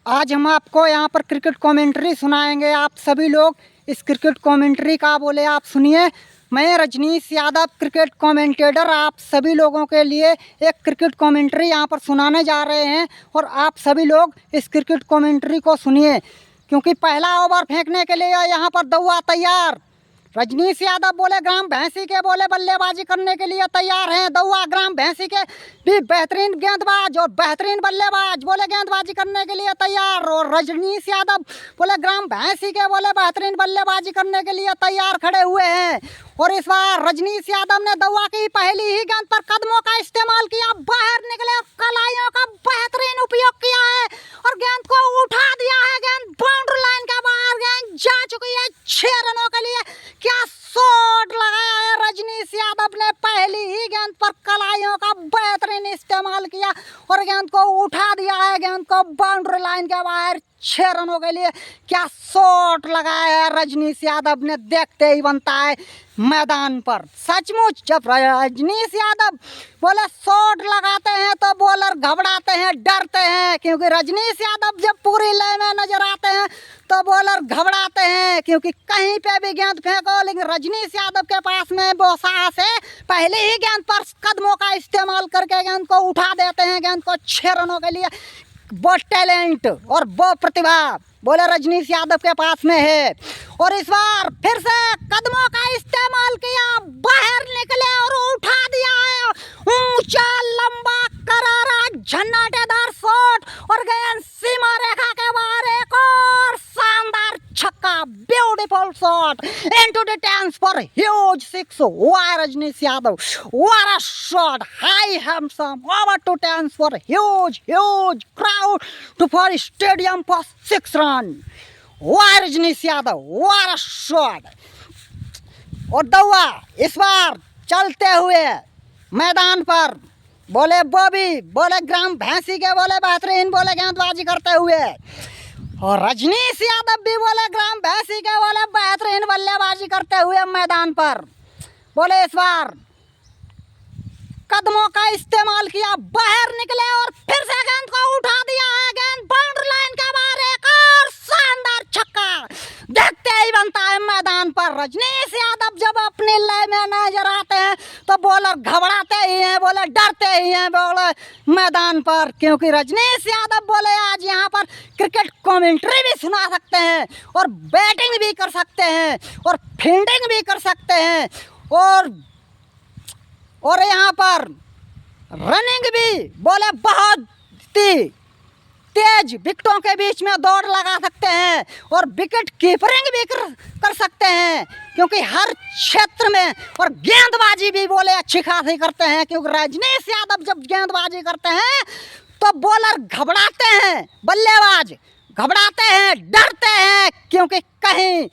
आज हम आपको यहाँ पर क्रिकेट कमेंट्री सुनाएंगे। आप सभी लोग इस क्रिकेट कमेंट्री का बोले आप सुनिए। मैं रजनीश यादव क्रिकेट कमेंटेटर आप सभी लोगों के लिए एक क्रिकेट कमेंट्री यहाँ पर सुनाने जा रहे हैं और आप सभी लोग इस क्रिकेट कमेंट्री को सुनिए, क्योंकि पहला ओवर फेंकने के लिए यहाँ पर दौआ तैयार। रजनीश यादव बोले ग्राम भैंसी के बोले बल्लेबाजी करने के लिए तैयार हैं। दौआ ग्राम भैंसी के भी बेहतरीन गेंदबाज और बेहतरीन बल्लेबाज बोले गेंदबाजी करने के लिए तैयार। और रजनीश यादव बोले ग्राम भैंसी के बोले बेहतरीन बल्लेबाजी करने के लिए तैयार खड़े हुए हैं। और इस बार रजनीश यादव ने दौआ की पहली ही गेंद पर कदमों का इस्तेमाल किया, बाहर निकले, कलाइयों का बेहतरीन उपयोग किया है और गेंद को उठा दिया है। गेंद बाउंड्री लाइन के बाहर गेंद जा चुकी है 6 रनों के लिए। क्या शॉट लगाया है रजनीश यादव ने, पहली ही गेंद पर कलाइयों का बेहतरीन इस्तेमाल किया और गेंद को उठा दिया है। गेंद को बाउंड्री लाइन के बाहर 6 रनों के लिए क्या शॉट लगाया है रजनीश यादव ने, देखते ही बनता है मैदान पर। सचमुच जब रजनीश यादव बोले शॉट लगाते हैं तो बॉलर घबराते हैं, डरते हैं, क्योंकि रजनीश यादव जब पूरी लय में नजर आते हैं तो बॉलर घबराते हैं, क्योंकि कहीं पे भी गेंद फेंको। लेकिन रजनीश यादव के पास में वो साहस है, पहले ही गेंद पर कदमों का इस्तेमाल करके गेंद को उठा देते हैं। गेंद को 6 रनों के लिए वो टैलेंट और वो प्रतिभा बोले रजनीश यादव के पास में है। और इस बार फिर से कदमों का इस्तेमाल किया, बाहर निकले और उठा दिया है। ऊंचा लंबा करारा झन्नाटेदार शॉट और गेंद सीमा रेखा के बाहर, एक और शानदार छक्का, beautiful shot into the tens for huge 6। वाह Rajneesh Yadav, what a shot, high handsome over to tens for huge crowd to for stadium for 6 run। वाह Rajneesh Yadav, what a shot। और दौआ इस बार चलते हुए मैदान पर बोले बॉबी बोले ग्राम भैंसी के बोले बेहतरीन बोले गेंदबाजी करते हुए, और रजनीश यादव भी बोले ग्राम भैंसी के बोले बेहतरीन बल्लेबाजी करते हुए मैदान पर। बोले इस बार कदमों का इस्तेमाल किया, बाहर निकले और फिर से गेंद को उठा दिया है। गेंद बाउंड्री लाइन के बाहर, एक और शानदार छक्का, देखते ही बनता है मैदान पर। रजनीश यादव जब अपनी लय में नजर आते हैं तो बॉलर घबराते ही हैं, बोले डरते ही हैं बोले मैदान पर, क्योंकि रजनीश यादव बोले आज यहाँ पर क्रिकेट कमेंट्री भी सुना सकते हैं और बैटिंग भी कर सकते हैं और फील्डिंग भी कर सकते हैं और यहाँ पर रनिंग भी बोले बहुत ही तेज विकेटों के बीच में दौड़ लगा सकते हैं और विकेट कीपरिंग भी कर सकते हैं, क्योंकि हर क्षेत्र में, और गेंदबाजी भी बोले अच्छी खासी करते हैं, क्योंकि रजनीश यादव जब गेंदबाजी करते हैं तो बॉलर घबराते हैं, बल्लेबाज घबराते हैं, डरते हैं, क्योंकि कहीं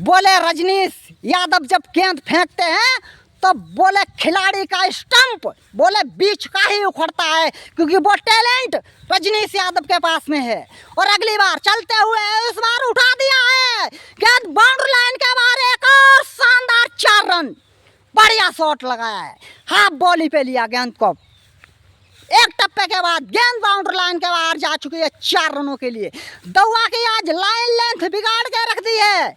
बोले रजनीश यादव जब गेंद फेंकते हैं तो बोले खिलाड़ी का स्टंप बोले बीच का ही उखड़ता है, क्योंकि वो टैलेंट रजनीश यादव के पास में है। और अगली बार चलते हुए इस बार उठा दिया है, गेंद बाउंड्री लाइन के बाहर, एक और शानदार 4 रन, बढ़िया शॉट लगाया है, हाफ बॉली पे लिया गेंद को, एक टप्पे के बाद गेंद बाउंड्री लाइन के बाहर जा चुकी है 4 रनों के लिए। दौआ की आज लाइन लेंथ बिगाड़ के रख दी है,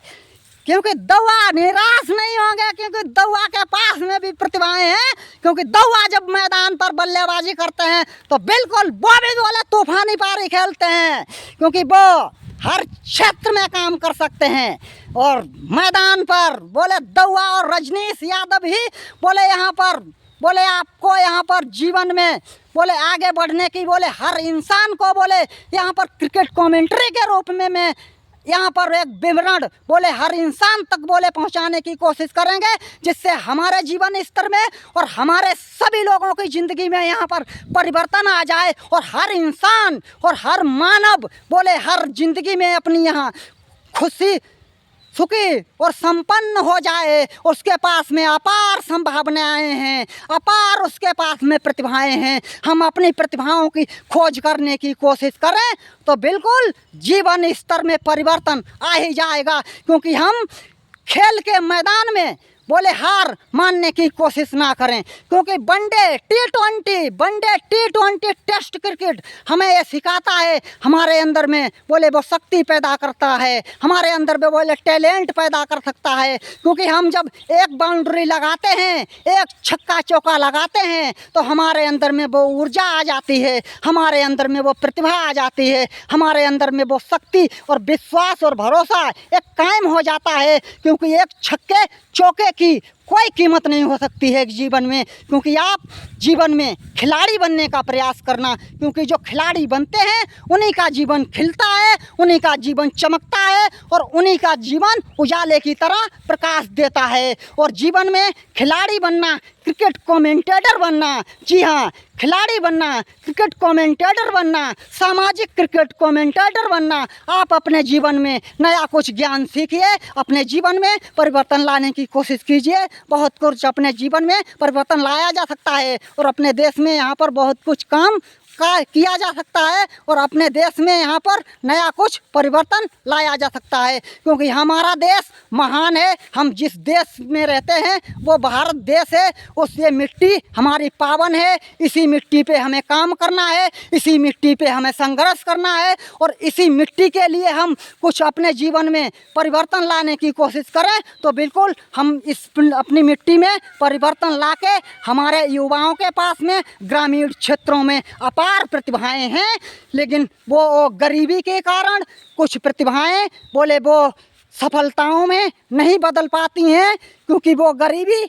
क्योंकि दौआ निराश नहीं होंगे, क्योंकि दौआ के पास में भी प्रतिभाएं हैं, क्योंकि दौआ जब मैदान पर बल्लेबाजी करते हैं तो बिल्कुल वो भी बोले तूफानी पारी खेलते हैं, क्योंकि वो हर क्षेत्र में काम कर सकते हैं। और मैदान पर बोले दौआ और रजनीश यादव ही बोले यहाँ पर बोले आपको यहाँ पर जीवन में बोले आगे बढ़ने की बोले हर इंसान को बोले यहाँ पर क्रिकेट कमेंट्री के रूप में मैं यहाँ पर एक विवरण बोले हर इंसान तक बोले पहुँचाने की कोशिश करेंगे, जिससे हमारे जीवन स्तर में और हमारे सभी लोगों की ज़िंदगी में यहाँ पर परिवर्तन आ जाए और हर इंसान और हर मानव बोले हर ज़िंदगी में अपनी यहाँ खुशी सुखी और संपन्न हो जाए। उसके पास में अपार संभावनाएं हैं, अपार उसके पास में प्रतिभाएं हैं। हम अपनी प्रतिभाओं की खोज करने की कोशिश करें तो बिल्कुल जीवन स्तर में परिवर्तन आ ही जाएगा, क्योंकि हम खेल के मैदान में बोले हार मानने की कोशिश ना करें, क्योंकि वनडे टी20 टेस्ट क्रिकेट हमें ये सिखाता है, हमारे अंदर में बोले वो शक्ति पैदा करता है, हमारे अंदर में बोले टैलेंट पैदा कर सकता है। क्योंकि हम जब एक बाउंड्री लगाते हैं, एक छक्का चौका लगाते हैं, तो हमारे अंदर में वो ऊर्जा आ जाती है, हमारे अंदर में वो प्रतिभा आ जाती है, हमारे अंदर में वो शक्ति और विश्वास और भरोसा एक कायम हो जाता है। क्योंकि एक छक्के चौके की कोई कीमत नहीं हो सकती है जीवन में। क्योंकि आप जीवन में खिलाड़ी बनने का प्रयास करना, क्योंकि जो खिलाड़ी बनते हैं उन्हीं का जीवन खिलता है, उन्हीं का जीवन चमकता है और उन्हीं का जीवन उजाले की तरह प्रकाश देता है। और जीवन में खिलाड़ी बनना, क्रिकेट कमेंटेटर बनना, जी हाँ, खिलाड़ी बनना, क्रिकेट कमेंटेटर बनना, सामाजिक क्रिकेट कमेंटेटर बनना, आप अपने जीवन में नया कुछ ज्ञान सीखिए, अपने जीवन में परिवर्तन लाने की कोशिश कीजिए। बहुत कुछ अपने जीवन में परिवर्तन लाया जा सकता है और अपने देश में यहाँ पर बहुत कुछ काम किया जा सकता है और अपने देश में यहाँ पर नया कुछ परिवर्तन लाया जा सकता है। क्योंकि हमारा देश महान है, हम जिस देश में रहते हैं वो भारत देश है, उस ये मिट्टी हमारी पावन है, इसी मिट्टी पे हमें काम करना है, इसी मिट्टी पे हमें संघर्ष करना है और इसी मिट्टी के लिए हम कुछ अपने जीवन में परिवर्तन लाने की कोशिश करें तो बिल्कुल हम इस अपनी मिट्टी में परिवर्तन ला के हमारे युवाओं के पास में ग्रामीण क्षेत्रों में अपार प्रतिभाएं हैं, लेकिन वो गरीबी के कारण कुछ प्रतिभाएं बोले वो सफलताओं में नहीं बदल पाती हैं। क्योंकि वो गरीबी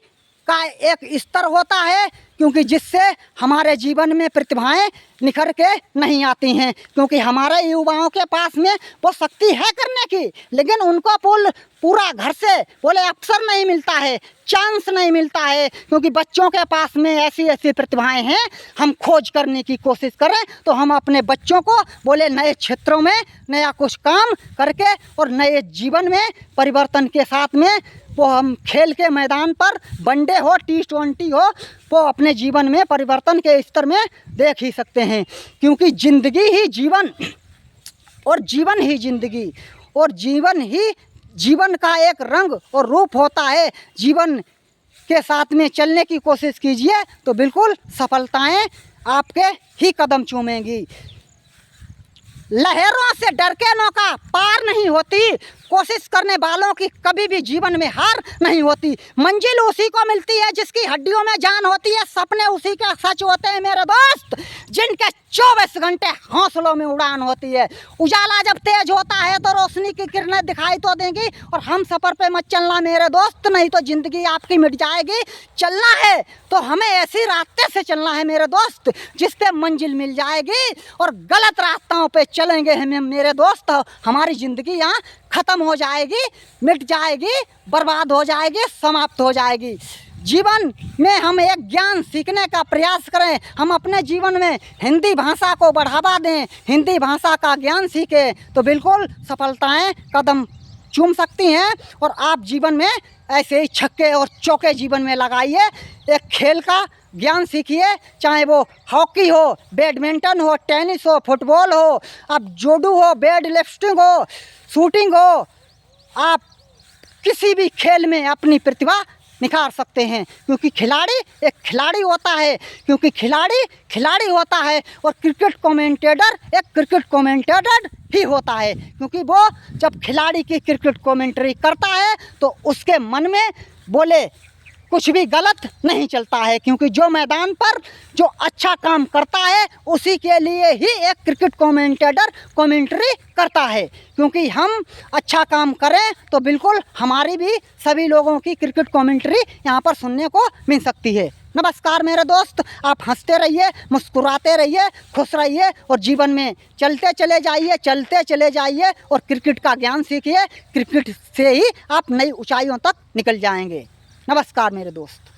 का एक स्तर होता है, क्योंकि जिससे हमारे जीवन में प्रतिभाएं निखर के नहीं आती हैं। क्योंकि हमारे युवाओं के पास में वो शक्ति है करने की, लेकिन उनको पूरा घर से बोले अवसर नहीं मिलता है, चांस नहीं मिलता है। क्योंकि बच्चों के पास में ऐसी ऐसी प्रतिभाएं हैं, हम खोज करने की कोशिश करें तो हम अपने बच्चों को बोले नए क्षेत्रों में नया कुछ काम करके और नए जीवन में परिवर्तन के साथ में वो हम खेल के मैदान पर वनडे हो टी20 हो वो अपने जीवन में परिवर्तन के स्तर में देख ही सकते हैं। क्योंकि ज़िंदगी ही जीवन और जीवन ही ज़िंदगी और जीवन ही जीवन का एक रंग और रूप होता है। जीवन के साथ में चलने की कोशिश कीजिए तो बिल्कुल सफलताएं आपके ही कदम चूमेंगी। लहरों से डर के नौका पार नहीं होती, कोशिश करने वालों की कभी भी जीवन में हार नहीं होती। मंजिल उसी को मिलती है जिसकी हड्डियों में जान होती है, सपने उसी के सच होते हैं मेरे दोस्त, जिनके 24 घंटे हौसलों में उड़ान होती है। उजाला जब तेज होता है तो रोशनी की किरणें दिखाई तो देंगी और हम सफ़र पे मत चलना मेरे दोस्त, नहीं तो ज़िंदगी आपकी मिट जाएगी। चलना है तो हमें ऐसी रास्ते से चलना है मेरे दोस्त जिस पे मंजिल मिल जाएगी, और गलत रास्तों पे चलेंगे हमें मेरे दोस्त, हमारी ज़िंदगी यहाँ ख़त्म हो जाएगी, मिट जाएगी, बर्बाद हो जाएगी, समाप्त हो जाएगी। जीवन में हम एक ज्ञान सीखने का प्रयास करें, हम अपने जीवन में हिंदी भाषा को बढ़ावा दें, हिंदी भाषा का ज्ञान सीखें तो बिल्कुल सफलताएं कदम चूम सकती हैं। और आप जीवन में ऐसे ही छक्के और चौके जीवन में लगाइए, एक खेल का ज्ञान सीखिए, चाहे वो हॉकी हो, बैडमिंटन हो, टेनिस हो, फुटबॉल हो, अब जूडो हो, वेट लिफ्टिंग हो, शूटिंग हो, आप किसी भी खेल में अपनी प्रतिभा निखार सकते हैं। क्योंकि खिलाड़ी एक खिलाड़ी होता है, क्योंकि खिलाड़ी खिलाड़ी होता है और क्रिकेट कमेंटेटर एक क्रिकेट कमेंटेटर ही होता है। क्योंकि वो जब खिलाड़ी की क्रिकेट कमेंट्री करता है तो उसके मन में बोले कुछ भी गलत नहीं चलता है। क्योंकि जो मैदान पर जो अच्छा काम करता है उसी के लिए ही एक क्रिकेट कमेंटेटर कमेंट्री करता है। क्योंकि हम अच्छा काम करें तो बिल्कुल हमारी भी सभी लोगों की क्रिकेट कमेंट्री यहाँ पर सुनने को मिल सकती है। नमस्कार मेरे दोस्त, आप हंसते रहिए, मुस्कुराते रहिए, खुश रहिए और जीवन में चलते चले जाइए और क्रिकेट का ज्ञान सीखिए। क्रिकेट से ही आप नई ऊंचाइयों तक निकल जाएंगे। नमस्कार मेरे दोस्त।